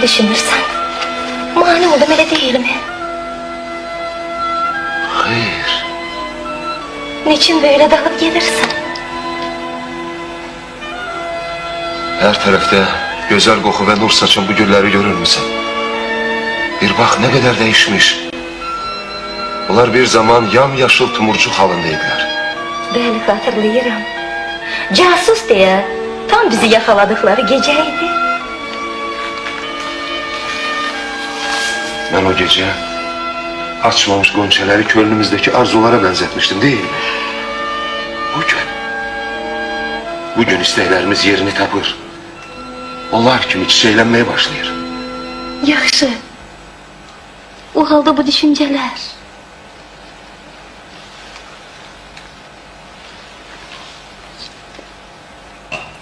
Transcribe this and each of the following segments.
Ne düşünürsen? Mani oldum öyle değil mi? Hayır. Niçin böyle dalıp gelirsin? Her tarafta güzel koku ve nur saçan bu gülleri görür müsün? Bir bak ne kadar değişmiş. Onlar bir zaman yamyaşıl tumurcuk halindeydiler. Bəli, hatırlayıram. Casus diye tam bizi yakaladıkları geceydi. Ben o gece açmamış gonçaları gönlümüzdeki arzulara benzetmiştim değil mi? Bugün isteklerimiz yerini tapır. Onlar kimi çiçeklenmeye başlayır. Yaxşı. O halda bu düşünceler.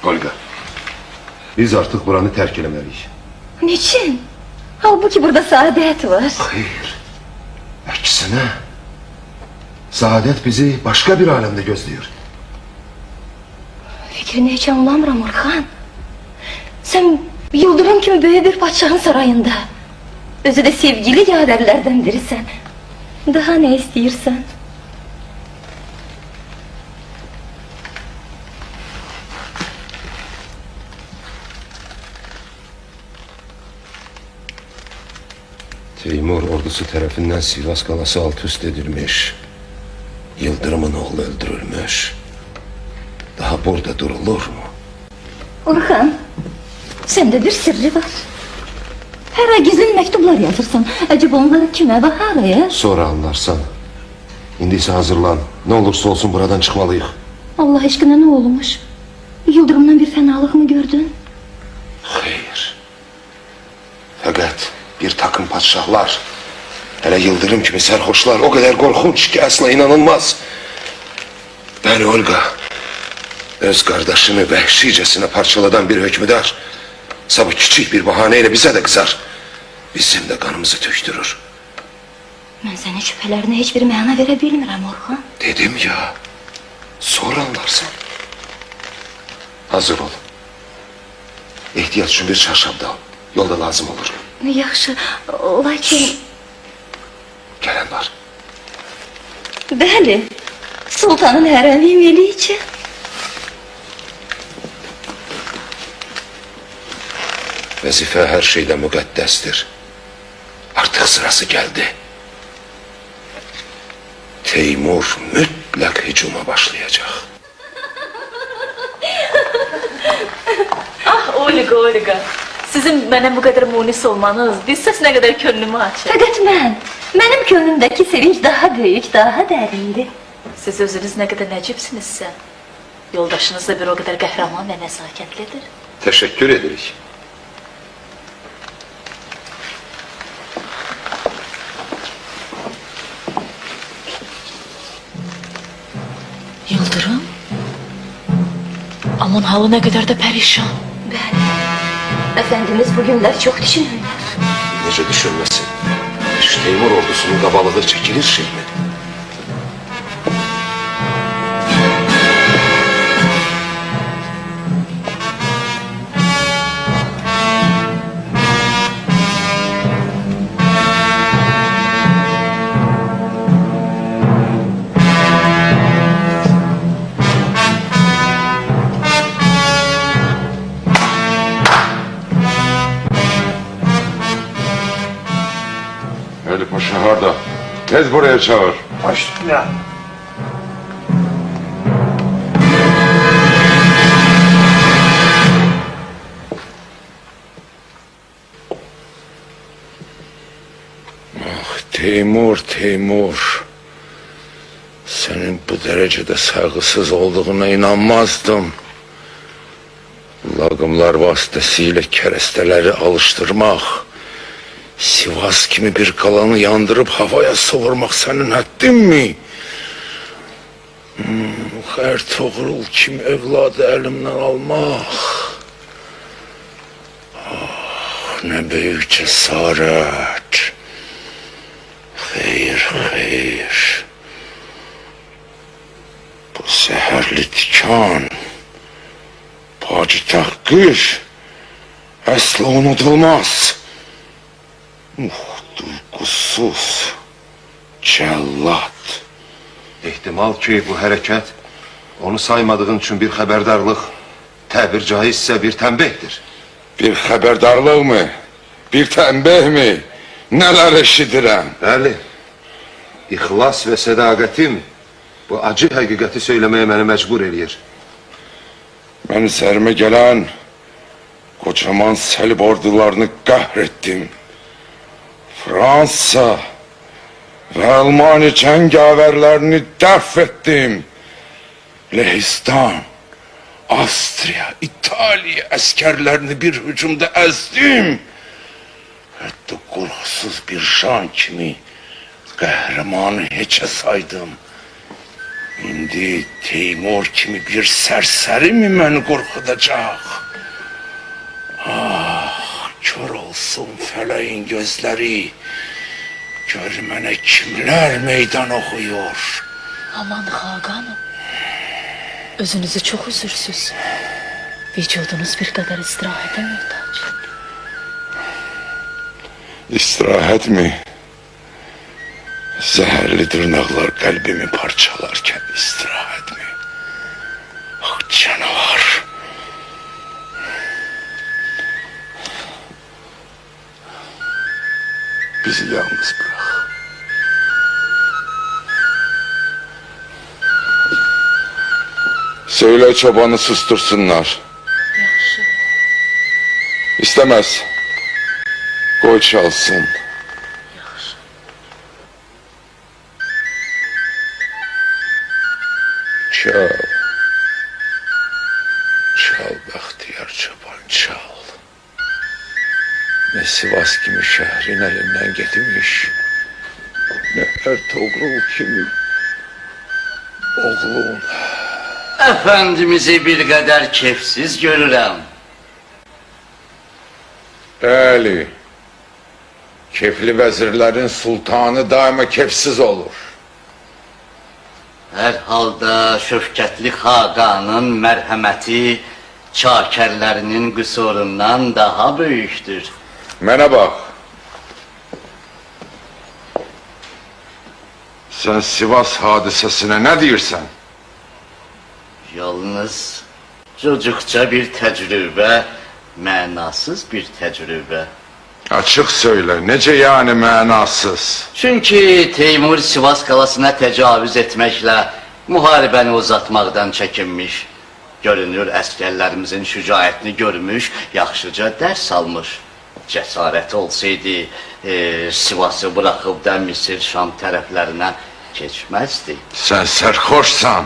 Olga, biz artık buranı terk etmeliyiz. Niçin? Halbuki burada saadet var. Hayır. Aksine saadet bizi başka bir alemde gözlüyor. Fikrini hiç anlamıram Orhan. Sen yıldırım kimi büyük bir padişahın sarayında. Özü de sevgili yaverlerden birisən. Daha ne istiyorsan? Teymur ordusu tarafından Sivas kalası alt üst edilmiş. Yıldırım'ın oğlu öldürülmüş. Daha burada durulur mu? Orhan, sende bir sırrı var. Her ay gizli mektuplar yazırsan. Acaba onları kime ve haraya? Sonra anlarsan. İndiyse hazırlan. Ne olursa olsun buradan çıkmalıyız. Allah aşkına ne olmuş? Yıldırım'dan bir fenalık mı gördün? Hayır. Fakat bir takım padişahlar, hele Yıldırım gibi serhoşlar o kadar korkunç ki asla inanılmaz. Ben Olga, öz kardeşini vahşicesine parçaladan bir hükümdar, sabah küçük bir bahaneyle bize de kızar. Bizim de kanımızı töktürür. Ben senin şüphelerine hiçbir mana verebilmirəm Orhan. Dedim ya, sonra anlarsın. Hazır ol. İhtiyaç için bir çarşaf da al. Yolda lazım olur. Yaxşı, lakin... Gelen var. Bəli, sultanın hərəmi Melihçe. Vazife her şeyle mükaddestir. Artık sırası geldi. Teymur mutlak hücuma başlayacak. Ah Olga, Olga. Sizin bana bu kadar munis olmanız, bilseniz ne kadar könlümü açır. Fakat benim könlümdeki sevinç daha büyük, daha derindi. Siz özünüz ne kadar necipsinizse, yoldaşınız da bir o kadar kahraman ve nezaketlidir. Teşekkür ederiz. Yıldırım? Aman halı ne kadar da perişan. Bəli, efendimiz bugünler çok düşünürler. Nece düşünmesin? Şu Teymur ordusunun kabalığı çekilir şimdi. Ali Paşa harda? Tez buraya çağır. Açtım ya. Teymur, Teymur. Senin bu derecede saygısız olduğuna inanmazdım. Lagımlar vasıtasıyla keresteleri alıştırmak, Sivas kimi bir kalanı yandırıp havaya savurmak senin haddin mi? Her toğrul kim evladı elimden almak. Ah, ne büyük cesaret. Hayır, hayır. Bu seherli tikan, pacı tahkir asla unutulmaz. Duygusuz cellat. İhtimal ki bu hərəkət onu saymadığın üçün bir xəbərdarlıq, təbir caizsə bir tənbihdir. Bir xəbərdarlıq mı? Bir tənbih mi? Nələr eşidirəm? Bəli, ixlas və sədaqətim bu acı həqiqəti söyləməyə məni məcbur eləyir. Mən üzərimə gələn kocaman səlib ordularını qəhr etdim. Fransa ve Almanya cəngavərlərini dəf etdim. Lehistan, Avstriya, İtaliya əskərlərini bir hücumda əzdim. Hətta qorxusuz bir şan kimi qəhrəmanı heçə saydım. İndi Teymur kimi bir sərsəri mi məni qorxudacaq? Ah, kör olsun fələyin gözləri. Gör mənə kimlər meydan oxuyur. Aman Xaqanım, özünüzü çox üzürsüz. Vücudunuz bir qədər istirahətə möhtac. İstirahət mi? Zəhərli dırnaqlar qəlbimi parçalarkən istirahət mi? Ah, canavar. Bizi yalnız bırak. Söyle çobanı sustursunlar. Yaxşı. İstemez. Koy çalsın. Yaxşı. Çal. Çal Bəxtiyar çoban çal. Ne Sivas kimi şehrin elinden getirmiş, ne Ertuğrul kimi oğlum. Efendimizi bir qədər kefsiz görürəm. Bəli, kefli vezirlerin sultanı daima kefsiz olur. Hər halda şöfkətli Xaqanın mərhəməti çakərlərinin qüsurundan daha böyükdür. Mənə bax. Sen Sivas hadisesine ne diyorsun? Yalnız çocukça bir tecrübe, mənasız bir tecrübe. Açık söyle, nece yani mənasız? Çünkü Teymur Sivas qalasına təcavüz etməklə müharibəni uzatmaqdan çəkinmiş. Görünür əskərlərimizin şücaətini görmüş, yaxşıca dərs almış. Cəsarəti olsaydı, Sivası bırakıp da Misir Şam tərəflərinə keçməzdi. Sen serhoşsan.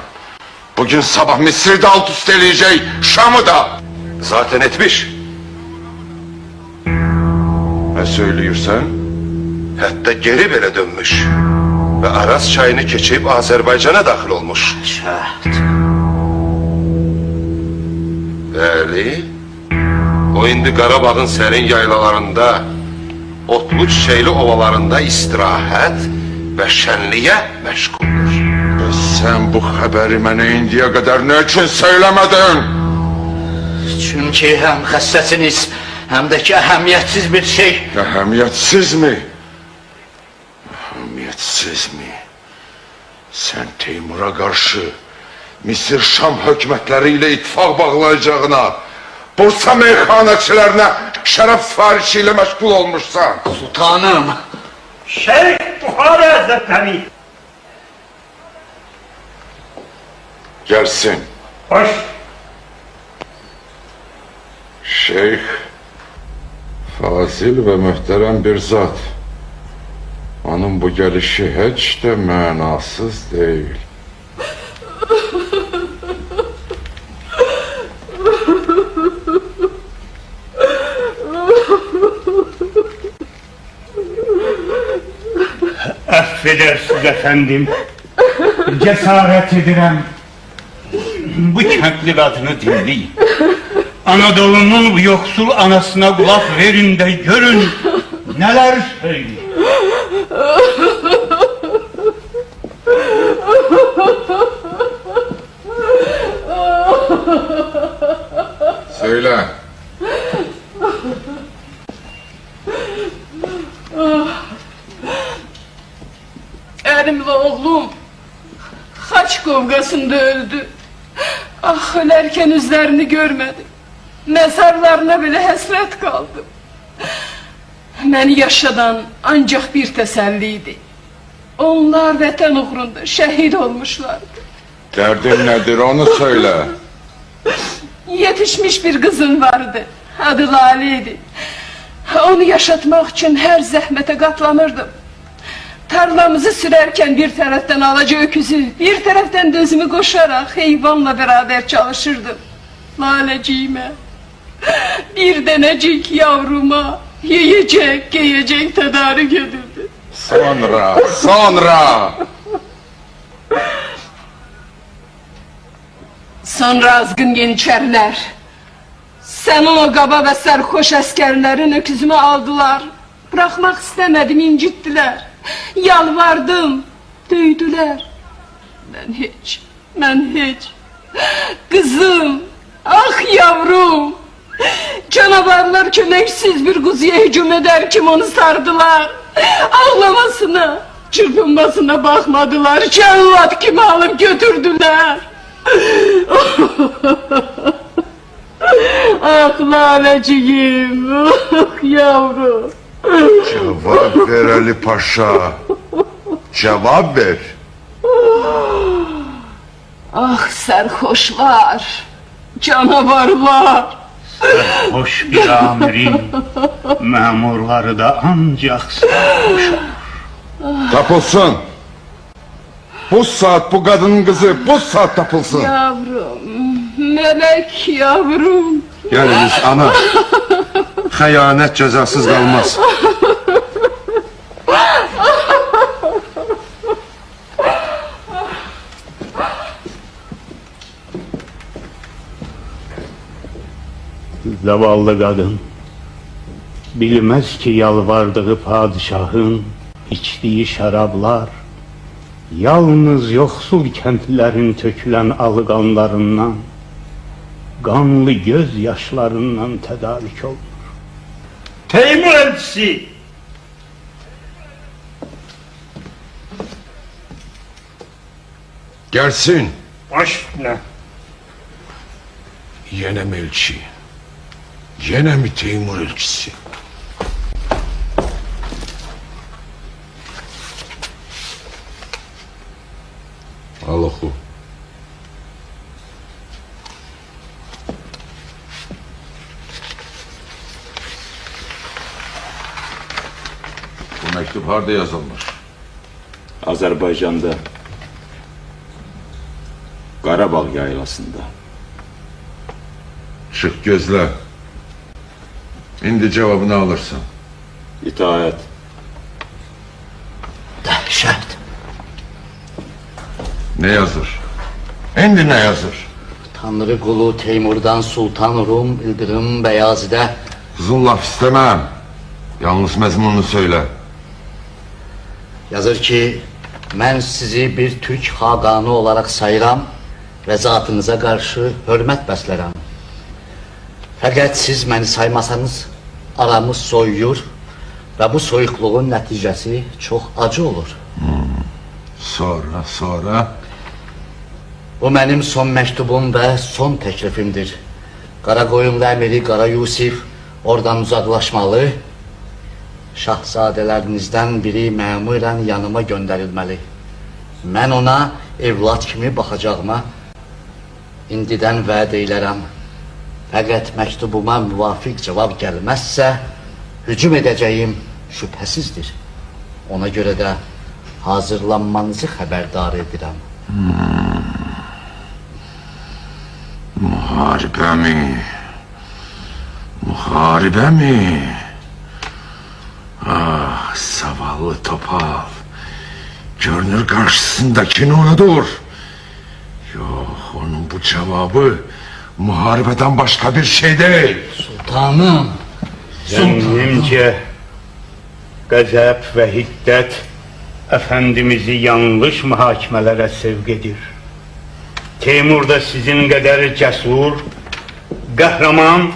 Bugün sabah Mısır'ı da alt üst eleyecek, Şam'ı da. Zaten etmiş. Ne söylüyorsun? Hətta geri belə dönmüş. Və Araz çayını keçib Azərbaycana daxil olmuş. Şəhd. Bəli. O indi Qarabağın sərin yaylalarında, otlu çiçəkli ovalarında istirahət və şənliyə məşğuldur. Sen bu haberi bana indiye kadar ne için söylemedin? Çünkü həm xəstəsiniz, həm də ki əhəmiyyətsiz bir şey. Ehemmiyetsiz mi? Ehemmiyetsiz mi? Sen Teymur'a karşı Mısır Şam hükümetleriyle ittifak bağlayacağına, Bursa meyhaneçilerine şərəf sifarişiyle meşgul olmuşsan. Sultanım. Şeyh Buhari Hazretleri. Gelsin. Hoş. Şeyh, fazil ve muhterem bir zat. Onun bu gelişi hiç de manasız değil. Affedersiniz efendim. Cesaret edirəm. Bu kəndli qadını dinleyin. Anadolu'nun bu yoksul anasına kulak verin de görün neler söylüyor. Söyle. Erimle oğlum haç kavgasında öldü. Ah, ölerken yüzlerini görmedim. Mezarlarına bile hasret kaldım. Beni yaşadan ancak bir teselliydi. Onlar vatan uğrunda şehit olmuşlardı. Derdin nedir onu söyle. Yetişmiş bir kızım vardı. Adı Lale'ydi. Onu yaşatmak için her zahmete katlanırdım. Tarlamızı sürerken bir taraftan alaca öküzü, bir taraftan dözümü koşarak hayvanla beraber çalışırdım. Laleciğime, bir denecik yavruma yiyecek, giyecek tedarik edildi. Sonra. Sonra azgın yeniçeriler, senin o kaba ve serhoş askerlerin öküzümü aldılar. Bırakmak istemedim, incittiler. Yalvardım, dövdüler. Ben hiç. Kızım, ah yavrum. Canavarlar köleksiz bir kuzuya hücum ederken onu sardılar. Ağlamasına, çırpınmasına bakmadılar. Cellat kimi alıp götürdüler. Ah Laleciğim, ah yavrum. Cevap ver Ali Paşa. Cevap ver. Ah serhoşlar, canavarlar. Hoş bir amirin memurları da ancak sarhoş olur. Tapılsın. Bu saat bu kadının kızı bu saat tapılsın. Yavrum, melek yavrum. Geliniz ana. Xəyanət cəzasız qalmaz. Zavallı kadın bilmez ki yalvardığı padişahın içtiği şarablar yalnız yoksul kentlerin tökülen alıqanlarından, qanlı göz yaşlarından tedarik olur. Teymur elçisi! Gelsin. Baş ne? Yine mi elçi? Yine mi Teymur elçisi? Al oku. Bu mektup harda yazılmış? Azərbaycanda, Qarabağ yaylasında. Çık gözle. İndi cevabını alırsın. İtaət. Dəhşət. Ne yazır? İndi ne yazır? Tanrı qulu Teymurdan Sultan Rum İldırım Bəyazidə Uzun laf istemem. Yalnız mezmununu söyle. yazır ki, mən sizi bir Türk xaqanı olaraq sayıram və zatınıza qarşı hörmət bəslərəm. Fəqət siz məni saymasanız, aramız soyuyur və bu soyuqluğun nəticəsi çox acı olur. Sonra? Bu mənim son məktubum və son təklifimdir. Qaraqoyunlu əmiri Qara Yusif oradan uzaqlaşmalı, şahzadələrinizdən biri məmurən yanıma göndərilməli. Mən ona evlad kimi baxacağıma indidən vəd eylərəm. Fəqət məktubuma müvafiq cavab gəlməzsə, hücum edəcəyim şübhəsizdir. Ona görə də hazırlanmanızı xəbərdar edirəm. Muharebe mi? Muharebe mi? Ah, zavallı topal. Görünür karşısındakini unutur. Yok, onun bu cevabı muharebeden başka bir şey değil. Sultanım! Zannimce qəzəb və hiddət Efendimiz'i yanlış mühakimelere sevk edir. Teymur da sizin kadar cesur, kahraman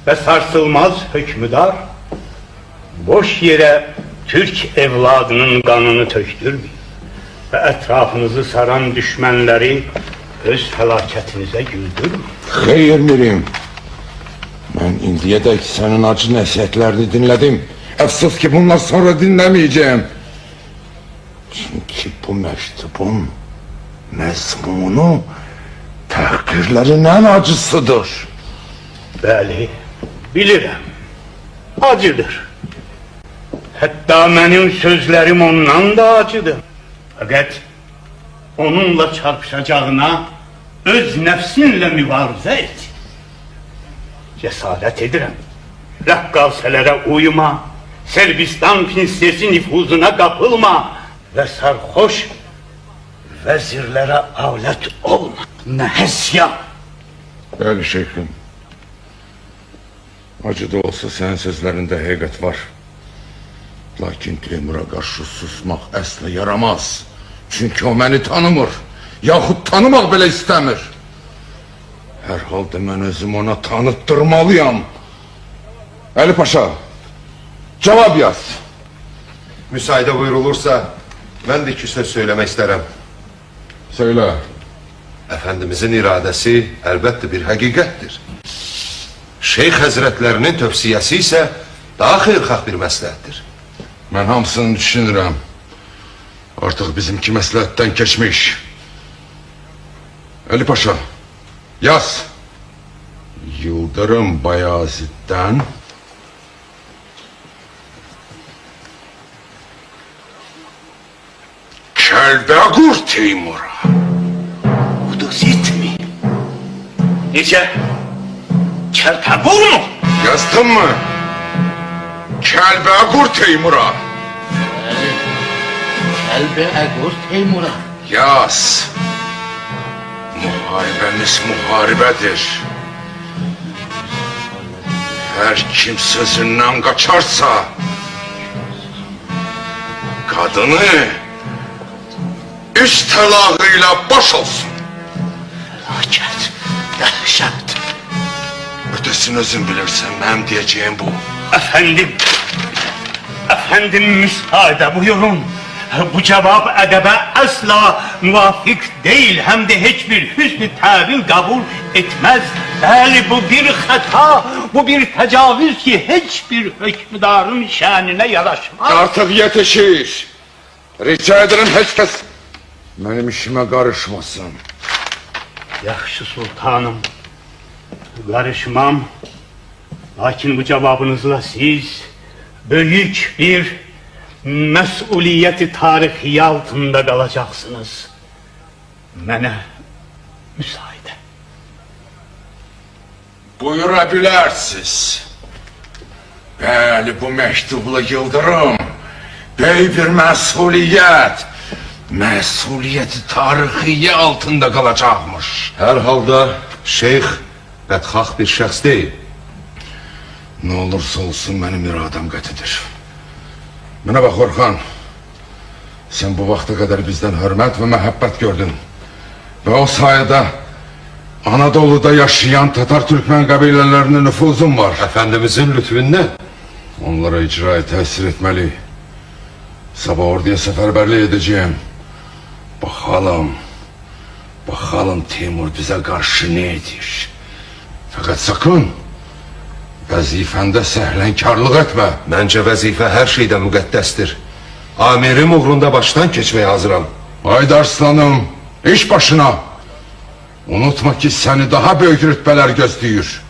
ve sarsılmaz hükmüdar. boş yere Türk evladının kanını tökdürmeyin ve etrafınızı saran düşmanları öz felaketinize güldürmeyin. Xeyr Mirim. Ben indiyədək senin acı nəsihətlərini dinledim. Əfsus ki bundan sonra dinlemeyeceğim. Çünkü bu mektubun mezmunu təhqirlərin ən acısıdır. Bəli, bilirəm. Acıdır. Hatta benim sözlerim ondan da acıdır. Fakat onunla çarpışacağına öz nefsinle mübarizə et. Cesaret edirəm. Rəqqaselere uyma, Serbistan prinsesi nüfuzuna kapılma ve sarhoş vezirlere avlet olma. Nehesya. Bəli şeyhim. Acı da olsa senin sözlerinde həqiqət var. Lakin Teymur'a karşı susmaq əslə yaramaz. Çünkü o beni tanımır. Yaxud tanımaq belə istəmir. Hər halda mən özüm ona tanıttırmalıyam. Ali Paşa, cevap yaz. Müsaade buyurulursa ben de iki söz söylemek isterim. Söyle. Efendimizin iradesi elbette bir hakikattir. Şeyh Hazretlerinin tövsiyesi ise daha xeyirxah bir məsləhətdir. Mən hamısını düşünürəm. Artıq bizimki məsləhətdən keçmiş. Ali Paşa, yaz. Yıldırım Bayazid'dən Kəlbəqur Teymur'a. Kuduz mi? Nece? Kerpebur mu? Yazdın mı? Kəlbəqur Teymur'a. Kəlbəqur Teymur'a. Yaz. Muharebemiz muharebedir. Her kim sözünden kaçarsa kadını üç talağıyla boş olsun. Felaket, dehşet. Ötesini özün bilirsen benim diyeceğim bu. Efendim müsaade buyurun. Bu cevap edebe asla muvafık değil, hem de hiçbir hüsnü tevil kabul etmez. Beli bu bir hata, bu bir tecavüz ki hiçbir hükümdarın şanine yaraşmaz. Artık yetişir. Rica ederim hiç kes benim işime karışmasın. Yaxşı sultanım, karışmam. Lakin bu cevabınızla siz büyük bir mesuliyeti tarihi altında kalacaksınız. Mənə müsaade. Buyurabilirsiniz. Bəli, bu mektublu Yıldırım böyük bir mesuliyeti tarihiye altında kalacakmış. Her halda şeyh bədxax bir şəxs değil. Ne olursa olsun benim iradem qətidir. Bana bak Orhan, sen bu vakte kadar bizden hürmet ve mehabbet gördün. Ve o sayede Anadolu'da yaşayan Tatar Türkmen kabilelerine nüfuzun var. Efendimizin lütfünden Onlara icraya tesir etmeli. Sabah orduya seferberliği edeceğim. Bakalım Timur bize karşı ne edir. Fakat sakın vazifende sehlenkarlık etme. Məncə vəzifə hər şeydən müqəddəsdir. Amirim uğrunda baştan keçməyə hazıram. Haydi arslanım, iş başına. Unutma ki seni daha büyük rütbeler gözlüyor.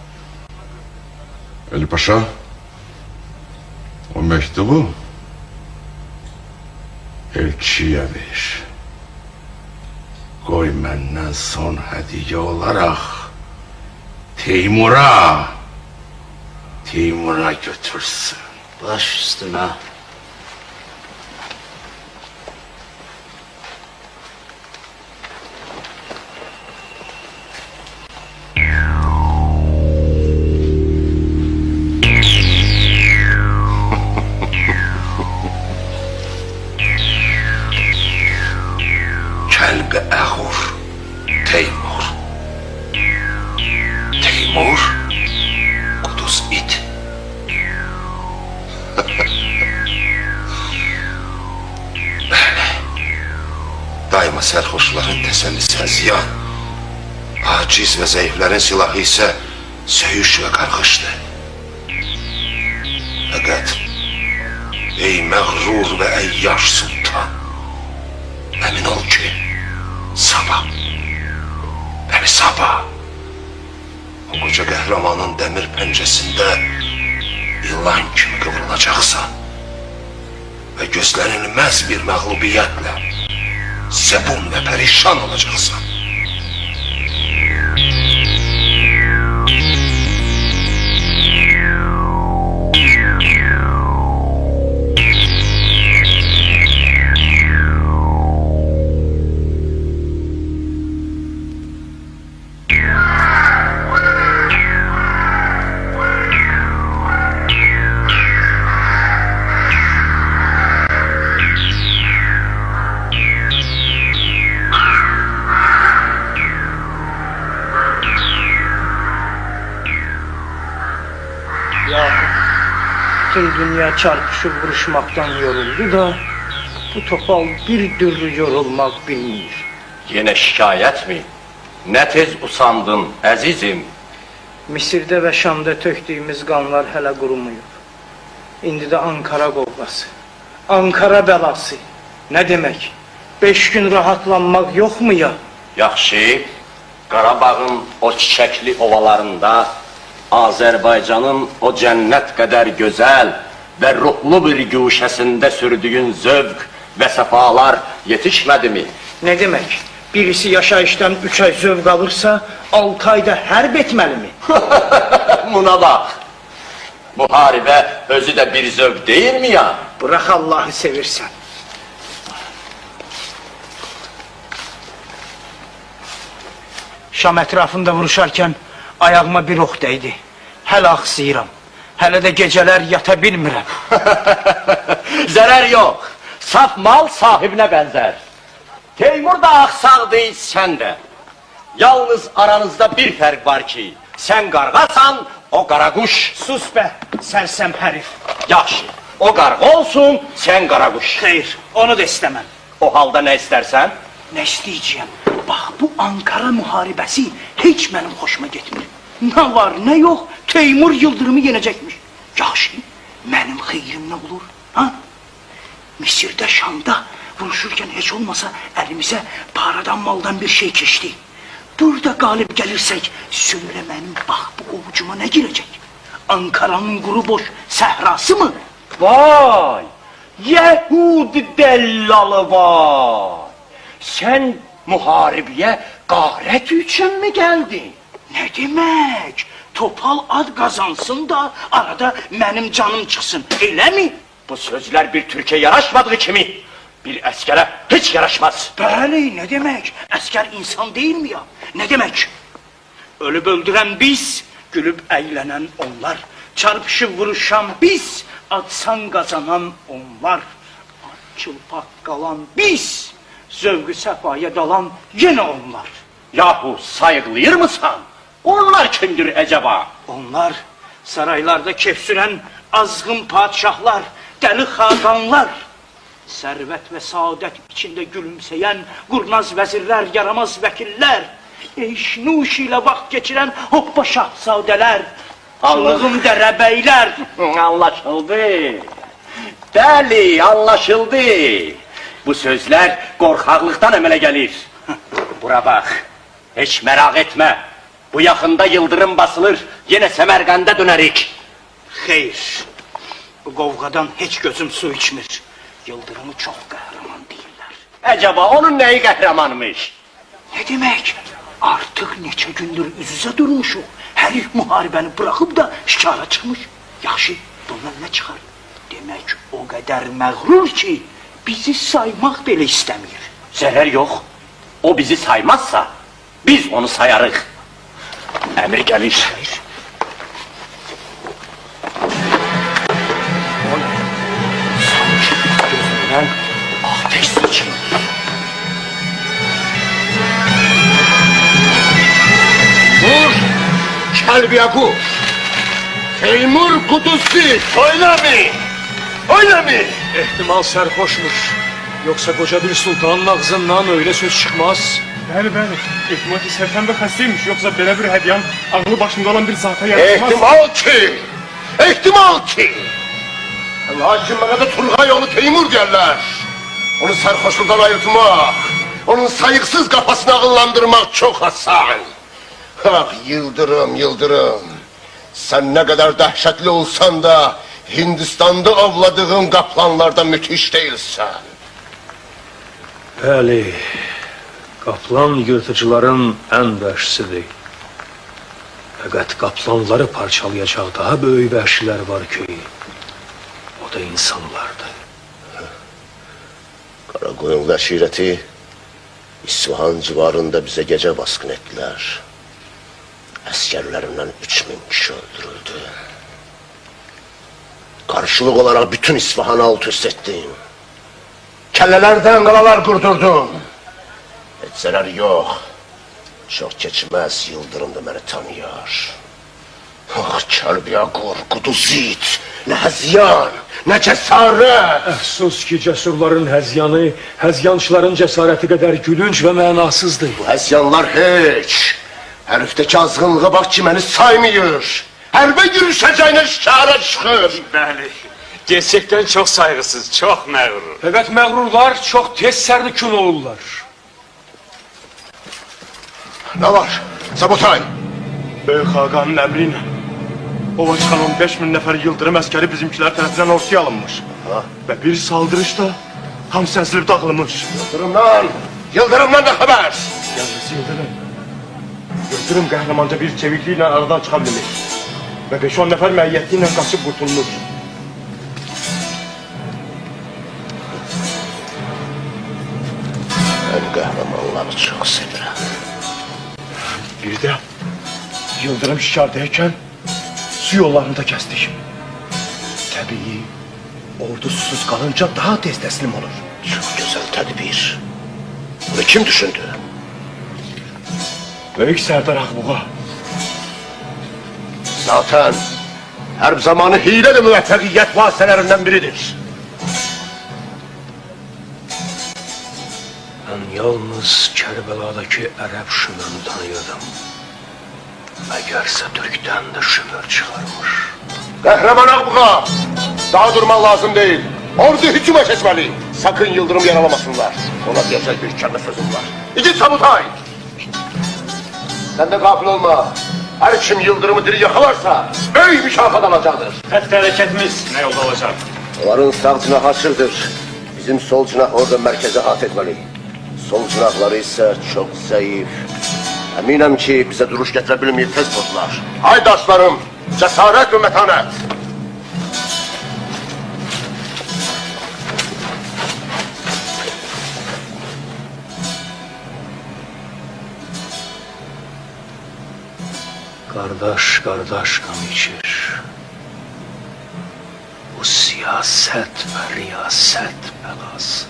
Ali Paşa, o mektubu elçiye ver. Koy benden son hediye olarak Teymur'a götürsün. Baş üstüne. Kəlbəqur Teymur. Teymur Kuduz it. Ama sərxoşların təsəllisi ziyan. Aciz ve zayıfların silahı ise söyüş ve karkıştı. Fakat ey mağrur ve eyyaş sultan, emin ol ki sabah, beni sabah o koca kahramanın demir pençesinde yılan kimi kıvrılacaksan ve gözlenilmez bir mağlubiyetle zebun ve perişan olacaksan, Tüm dünya çarpışıp vuruşmaktan yoruldu da bu topal bir türlü yorulmak bilmiyor. Yine şikayet mi? Ne tez usandın azizim. Mısır'da ve Şam'da töktüğümüz kanlar hele kurumuyor. İndi de Ankara kovgası, Ankara belası. Ne demek? 5 gün rahatlanmak yok mu ya? Yaxşı, Qarabağın o çiçekli ovalarında Azerbaycan'ın o cennet kadar güzel ve ruhlu bir güşesinde sürdüğün zevk ve sefalar yetişmedi mi? Ne demek? Birisi yaşayıştan 3 ay zövk alırsa 6 ayda harp etmeli mi? Buna bak. Muharibe özü de bir zevk değil mi ya? Bırak Allah'ı seversen. Şam etrafında vuruşarken ayağıma bir ok değdi. Hele aksıyıram. Hele de geceler yata bilmirəm. Zarar yok. Saf mal sahibine benzer. Teymur da aksağdı, sen de. Yalnız aranızda bir fark var ki, sen qarğasan, o qaraquş. Sus be, sersem herif. Yaxşı, o qarğa olsun, sen qaraquş. Hayır, onu da istemem. O halda ne istersen? Ne isteyeceğim? Bak bu Ankara muharebesi hiç benim hoşuma gitmiyor. Ne var ne yok, Teymur Yıldırım'ı yenecekmiş. Yaxşı, benim xeyrim ne olur? Ha? Mısır'da, Şam'da vuruşurken hiç olmasa elimize paradan maldan bir şey geçti. Burada galip gelirsek söylemenin bak bu ovucuma ne girecek? Ankara'nın kuru boş sehrası mı? Vay! Yehudi dellalı vay! Sen muharebeye gayret için mi geldin? Ne demek? Topal ad kazansın da arada benim canım çıksın, öyle mi? Bu sözler bir Türkiye yaraşmadığı kimi bir askere hiç yaraşmaz. Bəli, ne demek? Asker insan değil mi ya? Ne demek? Ölüp öldüren biz, gülüp eğlenen onlar. Çarpışıp vuruşan biz, atsan kazanan onlar. At çılpak kalan biz, zövgü sefaya dalan yine onlar. Yahu sayıklayır mısın? Onlar kimdir acaba? Onlar saraylarda keyf süren azgın padişahlar, deli hakanlar. Servet ve saadet içinde gülümseyen kurnaz vezirler, yaramaz vekiller. Eş nuş ile vakit geçiren hoppa şahzadeler. Allah'ım derebeyler. Anlaşıldı. Deli anlaşıldı. Bu sözler korkaklıktan emele gelir. Bura bak. Hiç merak etme. Bu yakında yıldırım basılır. Yine Semerkant'a dönerik. Hayır. Bu kavgadan hiç gözüm su içmir. Yıldırım'ı çok kahraman değiller. Acaba onun neyi kahramanmış? Ne demek? Artık neçe gündür üz üze durmuşum. Herif muharebeni bırakıp da şikara çıkmış. Yaxşı, bundan ne çıkar? Demek o kadar mağrur ki bizi saymak bile istemiyor. Zerər yok. O bizi saymazsa biz onu sayarıq. Emir gelir. Hayır. Sanki gözünden ateş saçıyor. Vur! Kelbiyaku! Teymur Kudusi! Öyle mi? Öyle mi? İhtimal serhoşmuş. Yoksa koca bir sultanın ağzından öyle söz çıkmaz. Bəli, bəli. İhtimal ki, Sərkəndə xəstəymiş. Yoxsa belə bir hədiyən ağlı başında olan bir zata yaratmaz. İhtimal ki. Lakin bana da Turgay oğlu Teymur derler. Onu sarhoşluktan ayırtmak, onun sayıksız kafasını ağıllandırmak çok asan. Ah Yıldırım, Yıldırım. Sen ne kadar dehşetli olsan da Hindistan'da avladığın kaplanlarda müthiş değilsen. Bəli, kaplan yırtıcıların en vəhşisidir. Fakat kaplanları parçalayacak daha böyük vəhşilər var ki, o da insanlardır. Karakoyun aşireti İsfahan civarında bize gece baskın ettiler. Askerlerinden 3000 kişi öldürüldü. Karşılık olarak bütün İsfahan'ı alt üst ettim. Kellelerden kalalar kurdurdum. Hiç zarar yok. Çok geçmez Yıldırım da beni tanıyor. Ah Kelbiyakur, Kuduzit, ne hezyan, ne cesaret. Əfsus ki, cesurların həzyanı, həzyançıların cesareti kadar gülünç ve mənasızdır. Bu hezyanlar hiç. Herifteki azgınlığa bak ki beni saymıyor. Herbe yürüşeceğine şahara çıkır. Bəli. Gerçekten çok saygısız, çok məğrur. Fakat məğrurlar çok tez sərnükün olurlar. Ne var? Sabotay. Böyük Hakan'ın əmri ilə ova çıxan 15.000 nəfər Yıldırım əskəri bizimkiler tərəfindən ortaya alınmış. Və bir saldırışda hamısı əzilib dağılmış. Yıldırımdan ne haber? Yalnız Yıldırım. Yıldırım qəhrəmanca bir çevikliklə aradan çıxa bilmiş. Və 5-10 nəfər məiyyəti ilə qaçıb qurtulmuş. Ben kahramanları çok severim. Bir də Yıldırım şikardayken su yollarını da kestik. Tabii ordu susuz kalınca daha tez teslim olur. Çok güzel tedbir. Bunu kim düşündü? Büyük Serdar Akbuğa. Zaten her zamanı hile de müveffakiyyet vasıtalarından biridir. Ben yalnız Kerbela'daki Arap şümürünü tanıyordum. Meğerse Türk'ten de şümür çıkarmış. Kahraman Akbuğa! Daha durman lazım değil. Ordu hücuma geçmeli. Sakın Yıldırım yaralamasınlar. Ona diyecek bir kelime sözüm var. İki Sabutay! Sen de gafil olma. Her kim Yıldırım'ı diri yakalarsa büyük mükafat alacaktır. Hadi hareketimiz ne yolda olacak? Onların sağ cinahı açıktır. Bizim sol cinah orada merkeze hat etmeli. Sol cinahları ise çok zayıf. Eminim ki bize duruş getirebilmeyip tez bozdular. Haydi aslarım, cesaret ve metanet. Kardeş kardeş kan içir. Bu siyaset ve riyaset belası.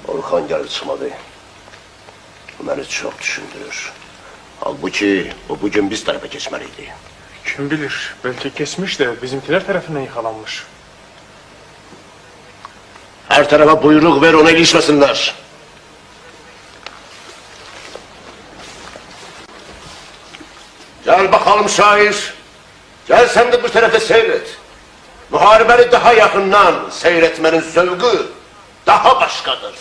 Orhan geldi çıkmadı. Bu beni çok düşündürür. Halbuki o bugün biz tarafa geçmeliydi. Kim bilir, belki kesmiş de bizimkiler tarafından yakalanmış. Her tarafa buyruk ver, ona ilişmesinler. Gel bakalım şair. Gel sen de bu tarafa seyret. Muharebeni daha yakından seyretmenin zevki daha başkadır.